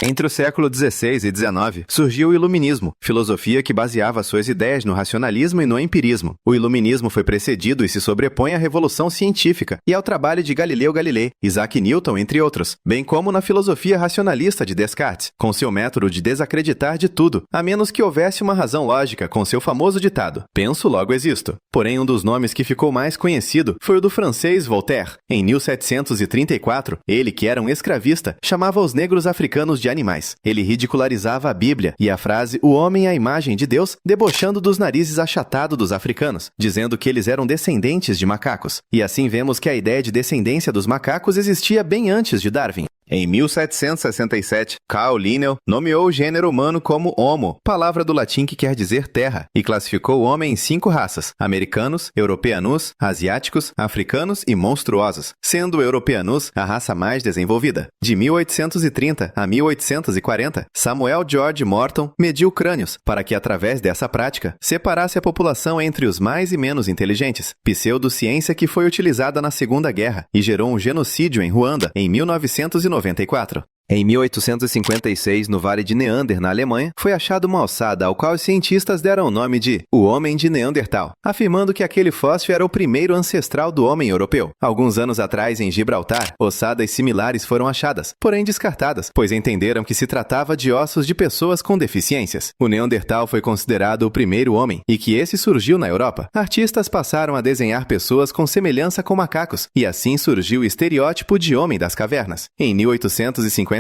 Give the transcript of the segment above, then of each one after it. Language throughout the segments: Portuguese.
Entre o século XVI e XIX, surgiu o Iluminismo, filosofia que baseava suas ideias no racionalismo e no empirismo. O Iluminismo foi precedido e se sobrepõe à Revolução Científica e ao trabalho de Galileu Galilei, Isaac Newton, entre outros, bem como na filosofia racionalista de Descartes, com seu método de desacreditar de tudo, a menos que houvesse uma razão lógica, com seu famoso ditado: penso, logo existo. Porém, um dos nomes que ficou mais conhecido foi o do francês Voltaire. Em 1734, ele, que era um escravista, chamava os negros africanos de animais. Ele ridicularizava a Bíblia e a frase "o homem é a imagem de Deus", debochando dos narizes achatados dos africanos, dizendo que eles eram descendentes de macacos. E assim vemos que a ideia de descendência dos macacos existia bem antes de Darwin. Em 1767, Carl Linnell nomeou o gênero humano como Homo, palavra do latim que quer dizer terra, e classificou o homem em 5 raças: americanos, europeanus, asiáticos, africanos e monstruosos, sendo o europeanus a raça mais desenvolvida. De 1830 a 1840, Samuel George Morton mediu crânios para que, através dessa prática, separasse a população entre os mais e menos inteligentes, pseudociência que foi utilizada na Segunda Guerra e gerou um genocídio em Ruanda em 1994. Em 1856, no Vale de Neander, na Alemanha, foi achada uma ossada ao qual os cientistas deram o nome de o Homem de Neandertal, afirmando que aquele fóssil era o primeiro ancestral do homem europeu. Alguns anos atrás, em Gibraltar, ossadas similares foram achadas, porém descartadas, pois entenderam que se tratava de ossos de pessoas com deficiências. O Neandertal foi considerado o primeiro homem, e que esse surgiu na Europa. Artistas passaram a desenhar pessoas com semelhança com macacos, e assim surgiu o estereótipo de homem das cavernas. Em 1859,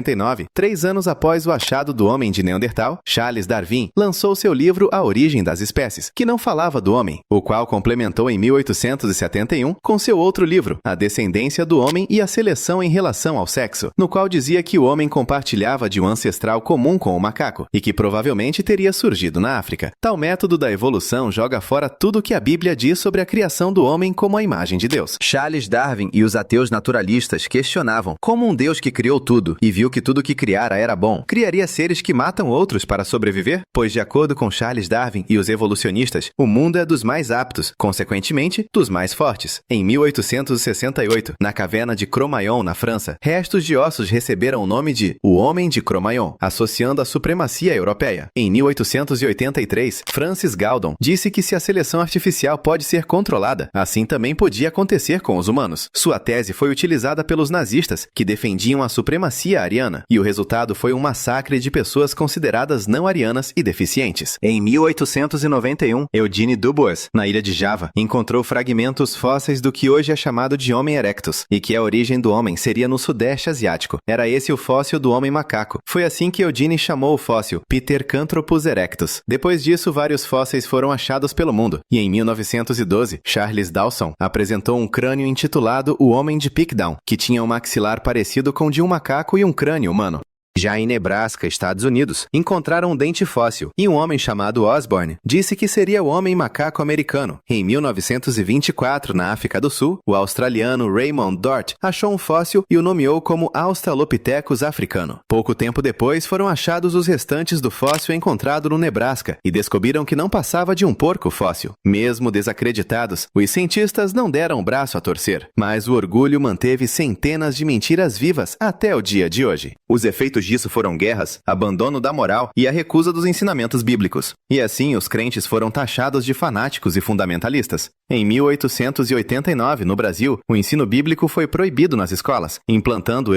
3 anos após o achado do homem de Neandertal, Charles Darwin lançou seu livro A Origem das Espécies, que não falava do homem, o qual complementou em 1871 com seu outro livro, A Descendência do Homem e a Seleção em Relação ao Sexo, no qual dizia que o homem compartilhava de um ancestral comum com o macaco, e que provavelmente teria surgido na África. Tal método da evolução joga fora tudo o que a Bíblia diz sobre a criação do homem como a imagem de Deus. Charles Darwin e os ateus naturalistas questionavam como um Deus que criou tudo e viu que tudo que criara era bom, criaria seres que matam outros para sobreviver? Pois, de acordo com Charles Darwin e os evolucionistas, o mundo é dos mais aptos, consequentemente, dos mais fortes. Em 1868, na caverna de Cro-Magnon, na França, restos de ossos receberam o nome de o Homem de Cro-Magnon, associando a supremacia europeia. Em 1883, Francis Galton disse que se a seleção artificial pode ser controlada, assim também podia acontecer com os humanos. Sua tese foi utilizada pelos nazistas, que defendiam a supremacia ariana, e o resultado foi um massacre de pessoas consideradas não arianas e deficientes. Em 1891, Eugene Dubois, na ilha de Java, encontrou fragmentos fósseis do que hoje é chamado de Homem erectus, e que a origem do homem seria no Sudeste Asiático. Era esse o fóssil do homem macaco. Foi assim que Eugene chamou o fóssil Pithecanthropus erectus. Depois disso, vários fósseis foram achados pelo mundo, e em 1912, Charles Dawson apresentou um crânio intitulado O Homem de Piltdown, que tinha um maxilar parecido com o de um macaco e um crânio humano. Já em Nebraska, Estados Unidos, encontraram um dente fóssil, e um homem chamado Osborne disse que seria o homem macaco americano. Em 1924, na África do Sul, o australiano Raymond Dort achou um fóssil e o nomeou como Australopithecus africano. Pouco tempo depois, foram achados os restantes do fóssil encontrado no Nebraska, e descobriram que não passava de um porco fóssil. Mesmo desacreditados, os cientistas não deram o braço a torcer, mas o orgulho manteve centenas de mentiras vivas até o dia de hoje. Os efeitos disso foram guerras, abandono da moral e a recusa dos ensinamentos bíblicos. E assim, os crentes foram taxados de fanáticos e fundamentalistas. Em 1889, no Brasil, o ensino bíblico foi proibido nas escolas, implantando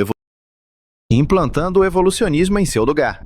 o evolucionismo em seu lugar.